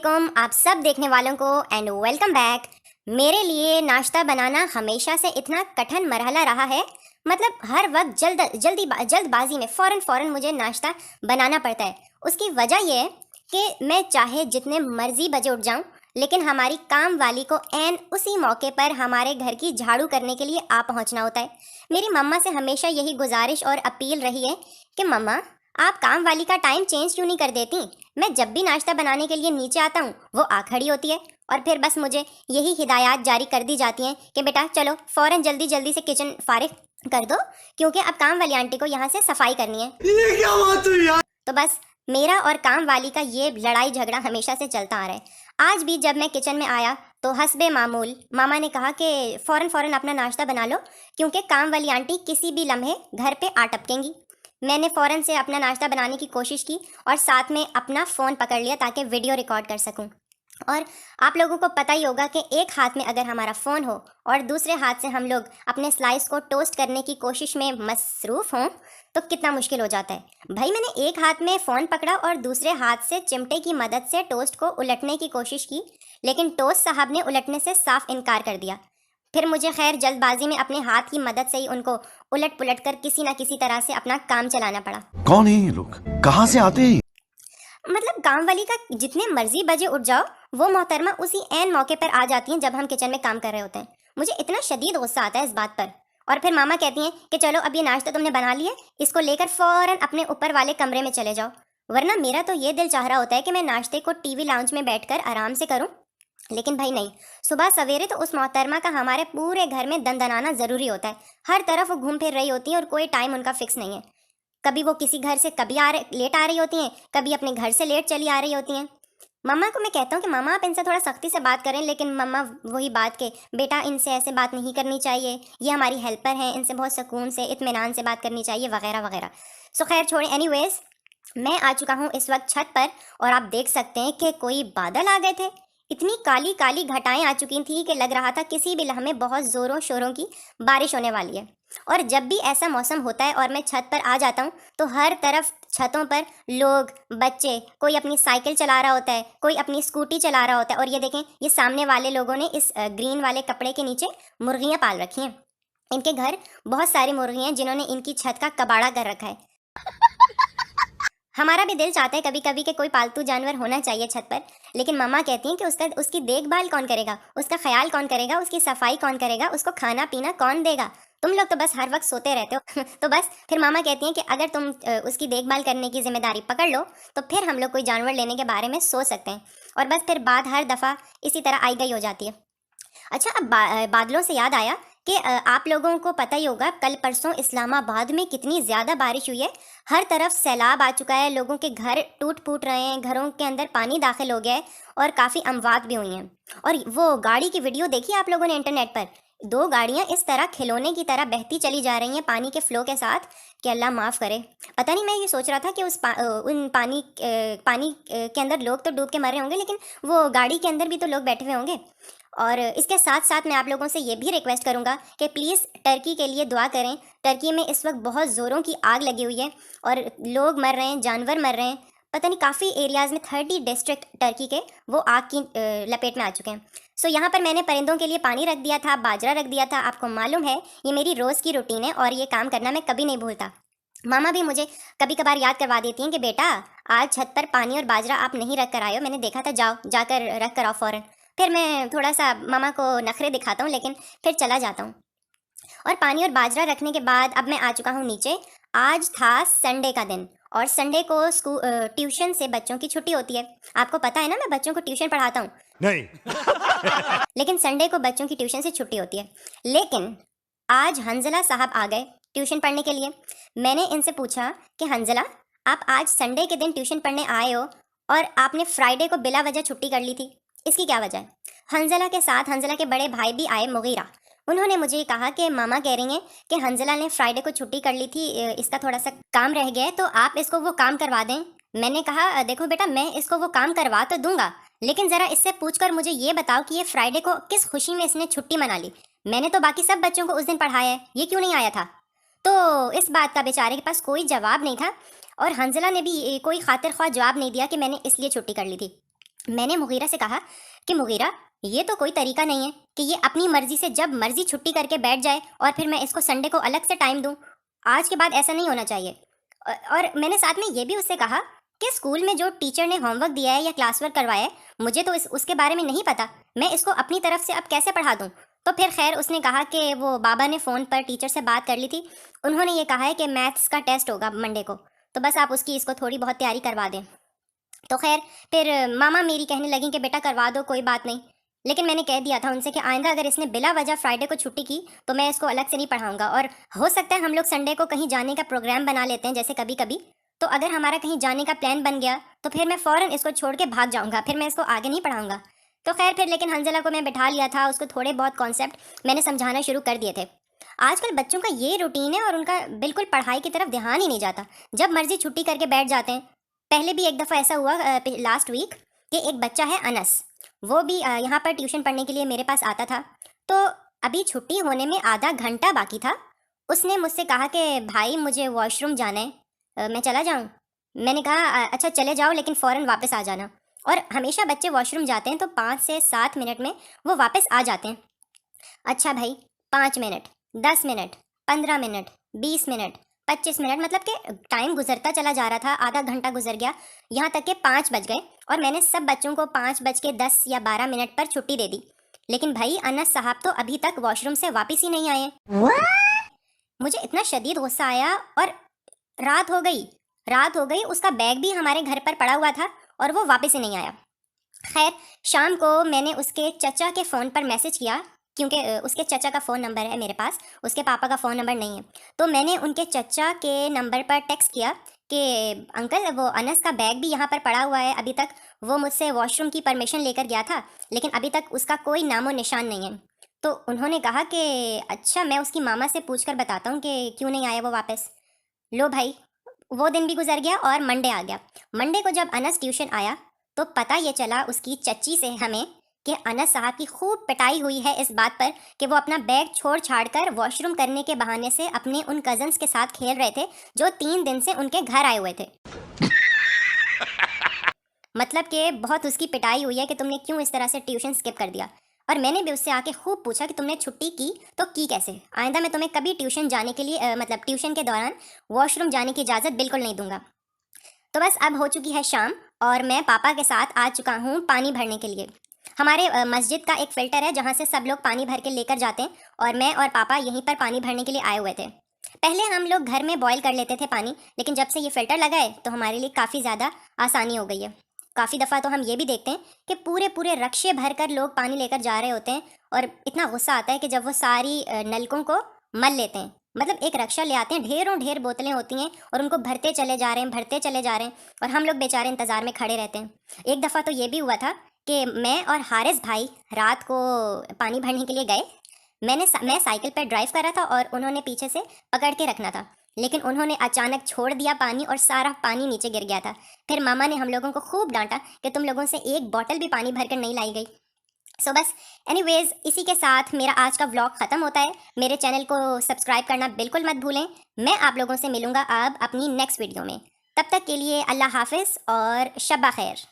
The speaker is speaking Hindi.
वालेकुम आप सब देखने वालों को एंड वेलकम बैक। मेरे लिए नाश्ता बनाना हमेशा से इतना कठिन मरहला रहा है। मतलब हर वक्त जल्दबाजी में फ़ौरन फ़ौरन मुझे नाश्ता बनाना पड़ता है। उसकी वजह यह है कि मैं चाहे जितने मर्जी बजे उठ जाऊं, लेकिन हमारी काम वाली को एन उसी मौके पर हमारे घर की झाड़ू करने के लिए आ पहुंचना होता है। मेरी मम्मा से हमेशा यही गुजारिश और अपील रही है कि मम्मा आप काम वाली का टाइम चेंज क्यों नहीं कर देती। मैं जब भी नाश्ता बनाने के लिए नीचे आता हूँ वो आ खड़ी होती है और फिर बस मुझे यही हिदायत जारी कर दी जाती हैं कि बेटा चलो फ़ौरन जल्दी जल्दी से किचन फारिग कर दो, क्योंकि अब काम वाली आंटी को यहाँ से सफाई करनी है। ये क्या बात हुई यार। तो बस मेरा और काम वाली का ये लड़ाई झगड़ा हमेशा से चलता आ रहा है। आज भी जब मैं किचन में आया तो हस्बे मामूल मामा ने कहा कि फ़ौरन फ़ौरन अपना नाश्ता बना लो, क्योंकि काम वाली आंटी किसी भी लम्हे घर पे आ टपकेंगी। मैंने फ़ौरन से अपना नाश्ता बनाने की कोशिश की और साथ में अपना फ़ोन पकड़ लिया ताकि वीडियो रिकॉर्ड कर सकूं। और आप लोगों को पता ही होगा कि एक हाथ में अगर हमारा फ़ोन हो और दूसरे हाथ से हम लोग अपने स्लाइस को टोस्ट करने की कोशिश में मसरूफ़ हों तो कितना मुश्किल हो जाता है। भाई मैंने एक हाथ में फ़ोन पकड़ा और दूसरे हाथ से चिमटे की मदद से टोस्ट को उलटने की कोशिश की, लेकिन टोस्ट साहब ने उलटने से साफ इनकार कर दिया। फिर मुझे खैर जल्दबाजी में अपने हाथ की मदद से ही उनको उलट पुलट कर किसी ना किसी तरह से अपना काम चलाना पड़ा। कौन है ये लोग, कहाँ से आते हैं? मतलब काम वाली का जितने मर्जी बजे उठ जाओ, वो मोहतरमा उसी ऐन मौके पर आ जाती हैं जब हम किचन में काम कर रहे होते हैं। मुझे इतना शदीद गुस्सा आता है इस बात पर। और फिर मामा कहती हैं कि चलो अब ये नाश्ता तुमने बना लिया, इसको लेकर फौरन अपने ऊपर वाले कमरे में चले जाओ। वरना मेरा तो ये दिल चाह रहा होता है कि मैं नाश्ते को टीवी लाउंज में बैठकर आराम से करूं, लेकिन भाई नहीं। सुबह सवेरे तो उस मोहतरमा का हमारे पूरे घर में दंदनाना ज़रूरी होता है। हर तरफ वो घूम फिर रही होती हैं और कोई टाइम उनका फिक्स नहीं है। कभी वो किसी घर से कभी लेट आ रही होती हैं, कभी अपने घर से लेट चली आ रही होती हैं। मम्मा को मैं कहता हूँ कि मम्मा आप इनसे थोड़ा सख्ती से बात करें, लेकिन मम्मा वही बात के बेटा इनसे ऐसे बात नहीं करनी चाहिए, ये हमारी हेल्पर हैं, इनसे बहुत सुकून से इत्मीनान से बात करनी चाहिए वगैरह वगैरह। सो खैर छोड़ें। एनीवेज मैं आ चुका हूँ इस वक्त छत पर और आप देख सकते हैं कि कोई बादल आ गए थे। इतनी काली काली घटाएं आ चुकी थी कि लग रहा था किसी भी लम्हे बहुत ज़ोरों शोरों की बारिश होने वाली है। और जब भी ऐसा मौसम होता है और मैं छत पर आ जाता हूँ तो हर तरफ छतों पर लोग, बच्चे, कोई अपनी साइकिल चला रहा होता है, कोई अपनी स्कूटी चला रहा होता है। और ये देखें, ये सामने वाले लोगों ने इस ग्रीन वाले कपड़े के नीचे मुर्गियाँ पाल रखी हैं। इनके घर बहुत सारी मुर्गियाँ हैं जिन्होंने इनकी छत का कबाड़ा कर रखा है। हमारा भी दिल चाहता है कभी कभी कि कोई पालतू जानवर होना चाहिए छत पर, लेकिन मम्मा कहती हैं कि उसकी देखभाल कौन करेगा, उसका ख्याल कौन करेगा, उसकी सफाई कौन करेगा, उसको खाना पीना कौन देगा। तुम लोग तो बस हर वक्त सोते रहते हो। तो बस फिर मामा कहती हैं कि अगर तुम उसकी देखभाल करने की जिम्मेदारी पकड़ लो तो फिर हम लोग कोई जानवर लेने के बारे में सोच सकते हैं। और बस फिर बात हर दफ़ा इसी तरह आई गई हो जाती है। अच्छा, अब बादलों से याद आया कि आप लोगों को पता ही होगा कल परसों इस्लामाबाद में कितनी ज़्यादा बारिश हुई है। हर तरफ सैलाब आ चुका है, लोगों के घर टूट फूट रहे हैं, घरों के अंदर पानी दाखिल हो गया है और काफ़ी अमवात भी हुई हैं। और वो गाड़ी की वीडियो देखी आप लोगों ने इंटरनेट पर? दो गाड़ियां इस तरह खिलौने की तरह बहती चली जा रही हैं पानी के फ्लो के साथ कि अल्लाह माफ़ करे। पता नहीं, मैं ये सोच रहा था कि उन पानी के अंदर लोग तो डूब के मर रहे होंगे, लेकिन वो गाड़ी के अंदर भी तो लोग बैठे हुए होंगे। और इसके साथ साथ मैं आप लोगों से ये भी रिक्वेस्ट करूँगा कि प्लीज़ टर्की के लिए दुआ करें। टर्की में इस वक्त बहुत ज़ोरों की आग लगी हुई है और लोग मर रहे हैं, जानवर मर रहे हैं। पता नहीं काफ़ी एरियाज़ में 30 डिस्ट्रिक्ट टर्की के वो आग की लपेट में आ चुके हैं। सो यहाँ पर मैंने परिंदों के लिए पानी रख दिया था, बाजरा रख दिया था। आपको मालूम है ये मेरी रोज़ की रूटीन है और ये काम करना मैं कभी नहीं भूलता। मामा भी मुझे कभी कभार याद करवा देती हैं कि बेटा आज छत पर पानी और बाजरा आप नहीं रख कर आए हो, मैंने देखा था, जाओ जाकर रख कर आओ फ़ौरन। फिर मैं थोड़ा सा मामा को नखरे दिखाता हूँ, लेकिन फिर चला जाता हूँ। और पानी और बाजरा रखने के बाद अब मैं आ चुका हूँ नीचे। आज था संडे का दिन और संडे को ट्यूशन से बच्चों की छुट्टी होती है। आपको पता है ना, मैं बच्चों को ट्यूशन पढ़ाता हूँ। नहीं। लेकिन संडे को बच्चों की ट्यूशन से छुट्टी होती है। लेकिन आज हंजला साहब आ गए ट्यूशन पढ़ने के लिए। मैंने इनसे पूछा कि हंजला, आप आज संडे के दिन ट्यूशन पढ़ने आए हो और आपने फ्राइडे को बिला वजह छुट्टी कर ली थी, इसकी क्या वजह है? हंजला के साथ हंजला के बड़े भाई भी आए, मुगीरा। उन्होंने मुझे कहा कि मामा कह रही हैं कि हंजला ने फ्राइडे को छुट्टी कर ली थी, इसका थोड़ा सा काम रह गया है, तो आप इसको वो काम करवा दें। मैंने कहा देखो बेटा, मैं इसको वो काम करवा तो दूंगा, लेकिन ज़रा इससे पूछकर मुझे ये बताओ कि ये फ्राइडे को किस खुशी में इसने छुट्टी मना ली। मैंने तो बाकी सब बच्चों को उस दिन पढ़ाया है, ये क्यों नहीं आया था? तो इस बात का बेचारे के पास कोई जवाब नहीं था और हंजला ने भी कोई खातिर ख्वाह जवाब नहीं दिया कि मैंने इसलिए छुट्टी कर ली थी। मैंने मुगीरा से कहा कि मुगीरा, ये तो कोई तरीका नहीं है कि ये अपनी मर्जी से जब मर्जी छुट्टी करके बैठ जाए और फिर मैं इसको संडे को अलग से टाइम दूं। आज के बाद ऐसा नहीं होना चाहिए। और मैंने साथ में ये भी उससे कहा कि स्कूल में जो टीचर ने होमवर्क दिया है या क्लास वर्क करवाया है, मुझे तो उसके बारे में नहीं पता, मैं इसको अपनी तरफ से अब कैसे पढ़ा दूँ। तो फिर खैर उसने कहा कि वो बाबा ने फ़ोन पर टीचर से बात कर ली थी, उन्होंने ये कहा है कि मैथ्स का टेस्ट होगा मंडे को, तो बस आप उसकी इसको थोड़ी बहुत तैयारी करवा दें। तो खैर फिर मामा मेरी कहने लगी कि बेटा करवा दो, कोई बात नहीं। लेकिन मैंने कह दिया था उनसे कि आइंदा अगर इसने बिला वजह फ्राइडे को छुट्टी की तो मैं इसको अलग से नहीं पढ़ाऊंगा। और हो सकता है हम लोग संडे को कहीं जाने का प्रोग्राम बना लेते हैं जैसे कभी कभी, तो अगर हमारा कहीं जाने का प्लान बन गया तो फिर मैं फ़ौरन इसको छोड़ के भाग जाऊंगा, फिर मैं इसको आगे नहीं पढ़ाऊंगा। तो खैर फिर लेकिन हंजला को मैं बिठा लिया था, उसको थोड़े बहुत कॉन्सेप्ट मैंने समझाना शुरू कर दिए थे। आजकल बच्चों का ये रूटीन है और उनका बिल्कुल पढ़ाई की तरफ ध्यान ही नहीं जाता, जब मर्जी छुट्टी करके बैठ जाते हैं। पहले भी एक दफ़ा ऐसा हुआ लास्ट वीक कि एक बच्चा है अनस, वो भी यहाँ पर ट्यूशन पढ़ने के लिए मेरे पास आता था। तो अभी छुट्टी होने में आधा घंटा बाकी था, उसने मुझसे कहा कि भाई मुझे वॉशरूम जाना है, मैं चला जाऊँ? मैंने कहा अच्छा चले जाओ लेकिन फ़ौरन वापस आ जाना। और हमेशा बच्चे वॉशरूम जाते हैं तो 5 से 7 मिनट में वो वापस आ जाते हैं। अच्छा भाई, 5 minute, 10 minute, 15 minute, 20 minute, 25 minute, मतलब कि टाइम गुजरता चला जा रहा था, आधा घंटा गुजर गया, यहाँ तक कि 5 बज गए और मैंने सब बच्चों को 5:10 या 12 मिनट पर छुट्टी दे दी। लेकिन भाई अनस साहब तो अभी तक वॉशरूम से वापस ही नहीं आए। मुझे इतना शदीद गुस्सा आया और रात हो गई, उसका बैग भी हमारे घर पर पड़ा हुआ था और वो वापस ही नहीं आया। खैर शाम को मैंने उसके चचा के फ़ोन पर मैसेज किया, क्योंकि उसके चचा का फ़ोन नंबर है मेरे पास, उसके पापा का फ़ोन नंबर नहीं है। तो मैंने उनके चचा के नंबर पर टेक्स्ट किया कि अंकल वो अनस का बैग भी यहाँ पर पड़ा हुआ है, अभी तक वो मुझसे वॉशरूम की परमिशन लेकर गया था लेकिन अभी तक उसका कोई नामो निशान नहीं है। तो उन्होंने कहा कि अच्छा मैं उसकी मामा से पूछ कर बताता हूँ कि क्यों नहीं आया वो वापस। लो भाई, वो दिन भी गुजर गया और मंडे आ गया। मंडे को जब अनस ट्यूशन आया तो पता ये चला उसकी चच्ची से हमें कि अनस साहब की खूब पिटाई हुई है इस बात पर कि वो अपना बैग छोड़ छाड़ कर वॉशरूम करने के बहाने से अपने उन कजन्स के साथ खेल रहे थे जो 3 दिन से उनके घर आए हुए थे। मतलब कि बहुत उसकी पिटाई हुई है कि तुमने क्यों इस तरह से ट्यूशन स्किप कर दिया। और मैंने भी उससे आके खूब पूछा कि तुमने छुट्टी की तो की कैसे, आइंदा मैं तुम्हें कभी ट्यूशन जाने के लिए मतलब ट्यूशन के दौरान वॉशरूम जाने की इजाज़त बिल्कुल नहीं दूंगा। तो बस अब हो चुकी है शाम और मैं पापा के साथ आ चुका हूँ पानी भरने के लिए। हमारे मस्जिद का एक फ़िल्टर है जहाँ से सब लोग पानी भर के लेकर जाते हैं और मैं और पापा यहीं पर पानी भरने के लिए आए हुए थे। पहले हम लोग घर में बॉयल कर लेते थे पानी, लेकिन जब से ये फ़िल्टर लगा है तो हमारे लिए काफ़ी ज़्यादा आसानी हो गई है। काफ़ी दफ़ा तो हम ये भी देखते हैं कि पूरे पूरे रक्शे भर कर लोग पानी लेकर जा रहे होते हैं और इतना गुस्सा आता है कि जब वो सारी नलकों को मल लेते हैं। मतलब एक रक्षा ले आते हैं, ढेरों ढेर बोतलें होती हैं और उनको भरते चले जा रहे हैं, भरते चले जा रहे हैं और हम लोग बेचारे इंतज़ार में खड़े रहते हैं। एक दफ़ा तो ये भी हुआ था कि मैं और हारिस भाई रात को पानी भरने के लिए गए। मैं साइकिल पर ड्राइव कर रहा था और उन्होंने पीछे से पकड़ के रखना था, लेकिन उन्होंने अचानक छोड़ दिया पानी और सारा पानी नीचे गिर गया था। फिर मामा ने हम लोगों को खूब डांटा कि तुम लोगों से एक बॉटल भी पानी भरकर नहीं लाई गई। सो बस एनीवेज, इसी के साथ मेरा आज का व्लॉग ख़त्म होता है। मेरे चैनल को सब्सक्राइब करना बिल्कुल मत भूलें। मैं आप लोगों से मिलूँगा अब अपनी नेक्स्ट वीडियो में। तब तक के लिए अल्लाह हाफिज़ और शब्बा खैर।